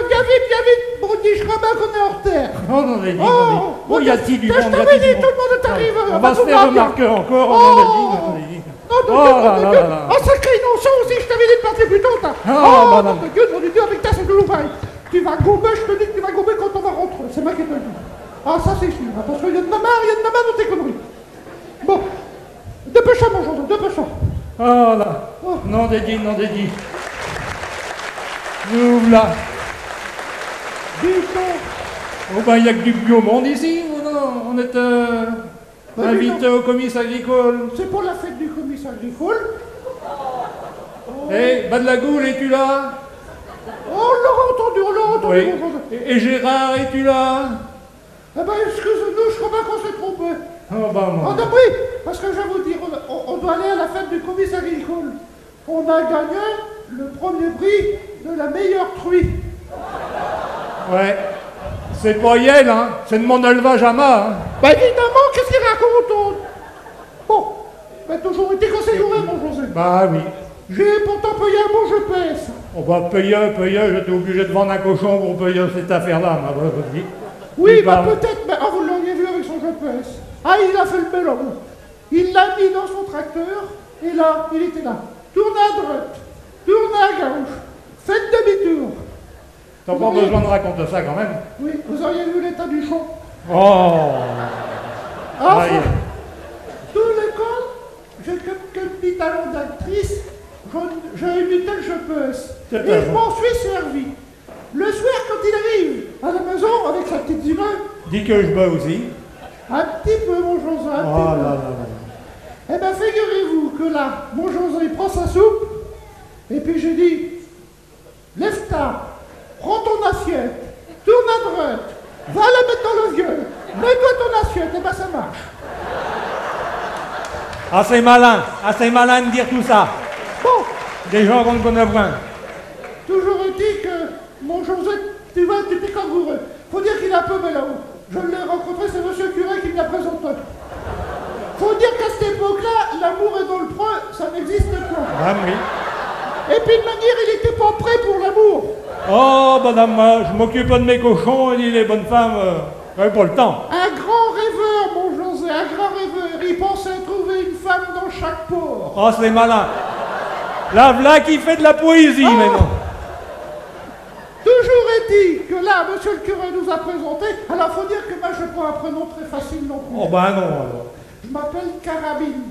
viens vite. Bon, dis, je crois bien qu'on est en retard. Oh, non, mais dis, Oh, oh, y a-t-il du monde? Je t'avais dit, tout le monde t'arrive. On va se faire remarquer encore, on en a dit. Non, oh, sacré innocent aussi, je t'avais dit de partir plus tôt, t'as. Oh, madame. Mon Dieu, mon Dieu, avec ta c'est toujours pareil. Tu vas gomber, je te dis que tu vas gomber quand on va rentrer. C'est moi qui te le dis. Ah, ça c'est sûr, parce qu'il y a de ma main dans tes conneries. Bon, dépêche-toi, mon José, dépêche-toi. Oh là, non dédit. Nous là. Dis donc. Oh ben, il n'y a que du bio monde ici, ou non? On est invité au comice agricole. C'est pour la fête du comice agricole. Eh, Bas de la Goule, es-tu là? Oh, on l'a entendu, Oui. mon José. Et Gérard, es-tu là? Eh ben, excuse-nous, je crois bien qu'on s'est trompé. Oh ben, moi. Ah, oui, parce que je vais vous dire, on doit aller à la fête du comice agricole. On a gagné le premier prix de la meilleure truie. Ouais. C'est pas Yel, hein? C'est de mon élevage à moi, hein? Bah évidemment, qu'est-ce qu'il raconte? Bon, bah toujours été qu'on s'est gouré, mon José. Bah oui. J'ai pourtant payé un bon GPS. On va payer, j'étais obligé de vendre un cochon pour payer cette affaire-là, ma bonne vie. Oui, bah peut-être, mais vous l'auriez vu avec son GPS. Ah, il a fait le bel homme. Il l'a mis dans son tracteur, et là, il était là. Tournez à droite, tournez à gauche, faites demi-tour. T'as pas besoin de raconter ça quand même. Oui, vous auriez vu l'état du champ. Oh. Enfin, Aïe. tout l'école, j'ai quelques petits talents d'actrice, j'ai imité le GPS. C'est Et vrai. je m'en suis servi. Le soir, quand il arrive à la maison avec sa petite humeur, Dis que je bats aussi. un petit peu, mon José, un Oh petit peu. là là. Eh bien, figurez-vous que là, mon José, il prend sa soupe, et puis je dis, lève-ta, prends ton assiette, tourne à droite, va la mettre dans le vieux, mets-toi ton assiette, et ben ça marche. Assez malin de dire tout ça. Bon, Des gens qu'on ne connaît point. toujours est-il que mon José, tu vois, tu t'es cangoureux. Faut dire qu'il est un peu mélange. Je l'ai rencontré, c'est monsieur curé qui me l'a présenté. Faut dire qu'à cette époque-là, l'amour est dans le preux, ça n'existe pas. Ah oui. Et puis de manière, il n'était pas prêt pour l'amour. Oh, madame, je m'occupe pas de mes cochons, et dit les bonnes femmes, j'avais pas le temps. Un grand rêveur, mon José, un grand rêveur. Il pensait trouver une femme dans chaque port. Oh, c'est malin. La v'là qui fait de la poésie maintenant. Toujours est-il que là, monsieur le curé nous a présenté. Alors, faut dire que moi, je prends un prénom très facile non plus. Oh, ben non, alors. Je m'appelle Carabine.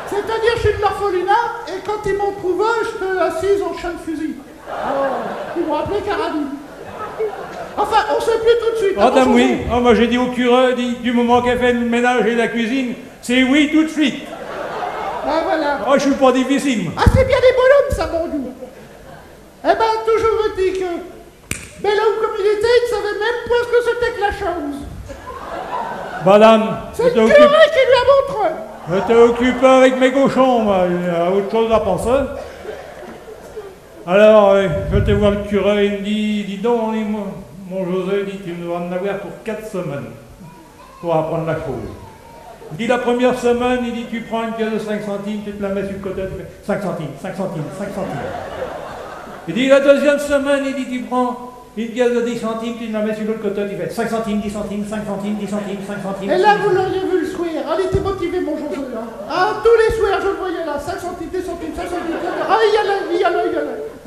C'est-à-dire, je suis de l'orphelinat, et quand ils m'ont trouvé, j'étais assise en chien de fusil. Alors, ils m'ont appelé Carabine. Enfin, on sait plus tout de suite. Oh, dame, oui. Oh, moi, j'ai dit au curé, du moment qu'elle fait le ménage et la cuisine, c'est oui tout de suite. Ah, voilà. Oh, je suis pas difficile. Ah, c'est bien des bonhommes, ça, mon Dieu. Eh ben, toujours est-il que, bel homme comme il était, il ne savait même pas ce que c'était que la chose. Madame, C'est le curé qui lui a montré. j'étais occupé avec mes cochons, moi. Il y a autre chose à penser. Alors, je vais voir le curé, il me dit, dis donc, mon José, dit, tu vas en avoir pour 4 semaines pour apprendre la chose. Il dit, la première semaine, il dit, tu prends une pièce de 5 centimes, tu te la mets sur le côté, tu fais 5 centimes, 5 centimes, 5 centimes. Il dit, la deuxième semaine, il dit, tu prends une pièce de 10 centimes, tu te la mets sur l'autre côté, tu fais 5 centimes, 10 centimes, 5 centimes, 10 centimes, 5 centimes. Et là, vous l'auriez vu le soir. Elle était motivée, mon José. Hein. Ah, tous les soirs, je le voyais là. 5 centimes, 10 centimes, 5 centimes. Ah, il y a là.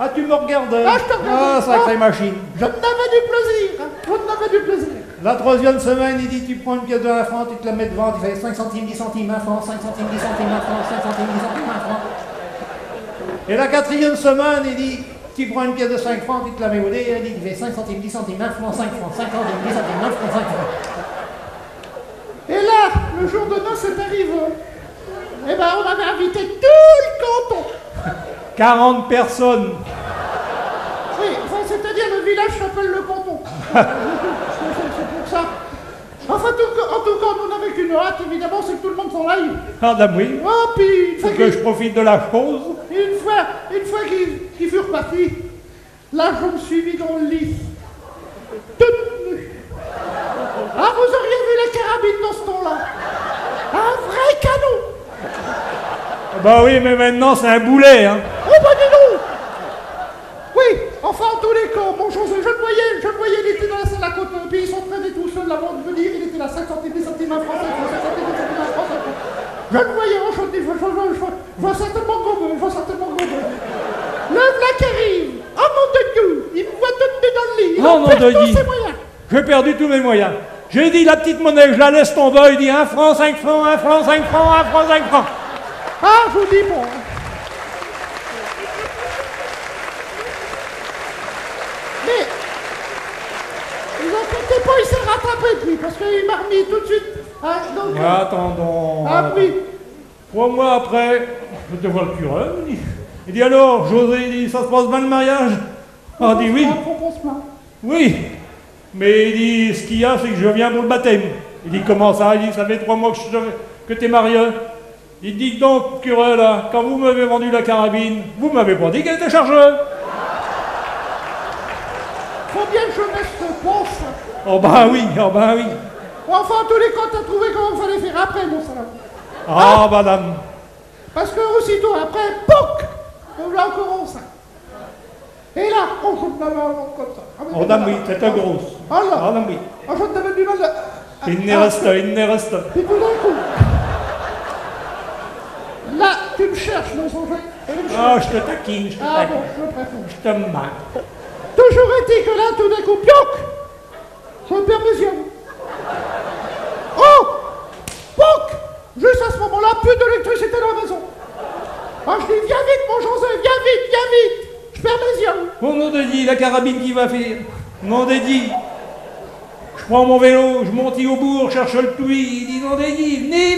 Ah, tu me regardais. Ah, je te regardais. Ah, sacrée machine. Je n'avais du plaisir. Hein. Je n'avais du plaisir. La troisième semaine, il dit, tu prends une pièce de 1 franc, tu te la mets devant, tu fais 5 centimes, 10 centimes, 1 franc, 5 centimes, 10 centimes, 1 franc, 5 centimes, 10 centimes, 1 franc. Et la quatrième semaine, il dit, tu prends une pièce de 5 francs, tu te la mets au dé, il dit, tu fais 5 centimes, 10 centimes, 1 franc, 5 francs, 5 centimes, 10 centimes, 9 francs, 5 francs. Et là, le jour de noces est arrivé. Eh ben, on avait invité tout le canton. 40 personnes. Oui, enfin, c'est-à-dire le village s'appelle le canton. C'est pour ça. Enfin, en tout cas, on n'avait qu'une hâte, évidemment, c'est que tout le monde s'en aille. Ah, dame, oui. Oh, puis, une Faut fois que je profite de la chose. Une fois qu'ils furent partis, là, je me suis mis dans le lit. Toute nue. Ah, vous auriez vu la carabine dans ce temps-là. Un vrai canon. Bah oui, mais maintenant, c'est un boulet, hein. Oh, bah dis donc. Oui, enfin, en tous les était dans la salle à côté, puis il s'entraînait tout seul avant de venir, il était là 5 centimes, 10 centimes, 1 franc, 5 francs, 5 centimes, 10 centimes, 1 franc, 5 francs. Je le voyais enchanté, je vois certainement gommeux, je vois certainement gommeux. Le voilà qui arrive. Oh mon Dieu, il me voit tomber dans le lit. Il Oh, a perdu mon tous Dieu. ses moyens. J'ai perdu tous mes moyens. J'ai dit la petite monnaie, je la laisse tomber, il dit 1 franc, 5 francs, 1 franc, 5 francs, 1 franc, 5 francs. Ah, je vous dis, bon. Mais, ne vous inquiétez pas, il s'est rattrapé depuis, parce qu'il m'a remis tout de suite. Ah, donc, Attendons. ah oui. 3 mois après, je te vois le curé. Il dit alors, José, il dit, ça se passe bien le mariage? Ah, il dit oui. On se plaint. Oui. Mais il dit, ce qu'il y a, c'est que je viens pour le baptême. Il dit, comment ça? Il dit, ça fait 3 mois que t'es marié. Il dit donc, curé, là, quand vous m'avez vendu la carabine, vous m'avez pas dit qu'elle était chargée. Faut bien que je mette ce ponce. Oh ben oui, oh ben oui. Enfin, en tous les cas, t'as trouvé comment il fallait faire après, mon salaud. Ah, madame. Parce que aussitôt après, POC, on l'a encore en sein. Et là, on joue de la main comme ça. Oh, dame, oui, t'es grosse. Ah là, Ah, dame, oui. je t'avais du mal. Il ne reste, il ne reste. Et tout d'un coup, là, tu me cherches, mon sang. Ah, je te taquine, je te Ah taquine. bon, je préfère. Je te marre. Toujours est-il que là, tout d'un coup, pioc, je perds mes yeux. Oh, POC, juste à ce moment-là, plus d'électricité dans la maison. Ah, je dis, viens vite, mon José, viens vite, viens vite. Je perds mes yeux. Oh, nom de dit, la carabine qui va faire. Nom de dit. Je prends mon vélo, je monte au bourg, cherche le puits. Il dit, nom de dit, venez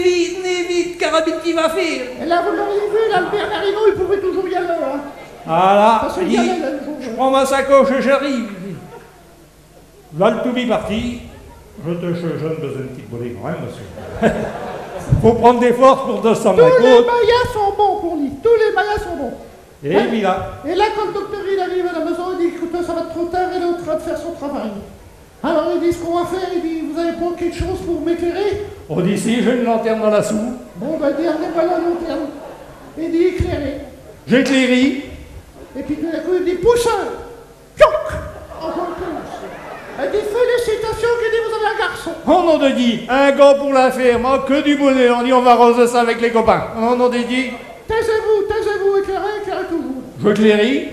vite, carabine qui va faire. Et là, vous l'auriez vu, là, le Bernardino, il pouvait toujours y aller, hein. Voilà, Parce qu'il il y dit, allait, là, le jour. je prends ma sacoche et j'arrive. Là, le toubib parti. Je te jeune dans une petite bolée quand même, monsieur. Faut prendre des forces pour descendre la Tous les côte. maillas sont bons pour lui. Tous les maillas sont bons. Et puis là, Et là, quand le docteur il arrive à la maison, il dit écoute, ça va être trop tard, il est en train de faire son travail. Alors il dit ce qu'on va faire, il dit vous avez pas quelque chose pour m'éclairer? on dit si j'ai une lanterne dans la soupe. Bon, ben, il dit allez-moi la lanterne. Il dit éclairer. J'éclairis. Et puis tout d'un coup, il dit pousseur. Pioc. Encore plus. Il dit félicitations, il dit vous avez un garçon. On en a dit, un gars pour la ferme, oh, que du bonnet, on dit on va arroser ça avec les copains. On en a dit, Taisez-vous, éclairez toujours. je éclairis.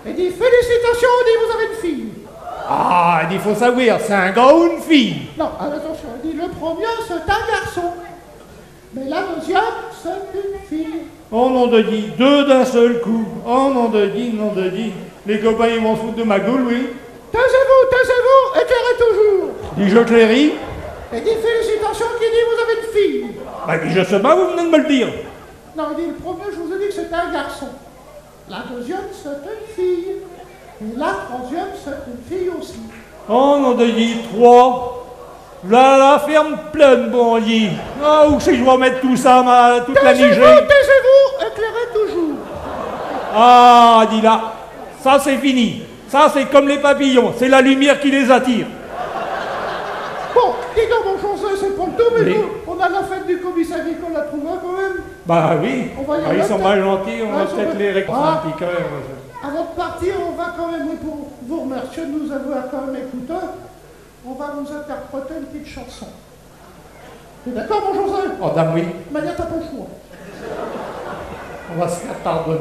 Il dit félicitations, il dit vous avez une fille. Ah, il dit, faut savoir, c'est un gars ou une fille? Non, attention, il dit le premier c'est un garçon. Mais la deuxième c'est une fille. On en a dit, 2 d'un seul coup. On en a dit, les copains ils vont se foutre de ma gueule, oui. Taisez-vous, éclairez toujours. Dit, je éclairis. Il dit félicitations, qui dit vous avez une fille. Bah, dit, je sais pas, vous venez de me le dire. Non, il dit le premier, je vous ai dit que c'était un garçon. La deuxième, c'est une fille. Et la troisième, c'est une fille aussi. On en a dit, 3. Là, la ferme pleine, bon, on dit. Ah, où c'est que je vais mettre tout ça, toute la nigée? Taisez-vous, éclairez toujours. Ah, dit là, ça c'est fini. Ça c'est comme les papillons, c'est la lumière qui les attire. Bon, dis donc, mon José, c'est pas le tout, mais Oui. nous, on a la fête du commissariat qu'on a trouvé quand même. Bah oui, On va y ah, aller, ils sont peut-être. mal gentils, on Ah, va ils sont peut-être mal- les récompenser Ah. un petit quand même. Avant de partir, on va quand même, oui, pour vous remercier de nous avoir quand même écoutés, on va vous interpréter une petite chanson. T'es d'accord, mon José? Oh dame, oui, Mania, t'as pas le choix. on va se faire pardonner.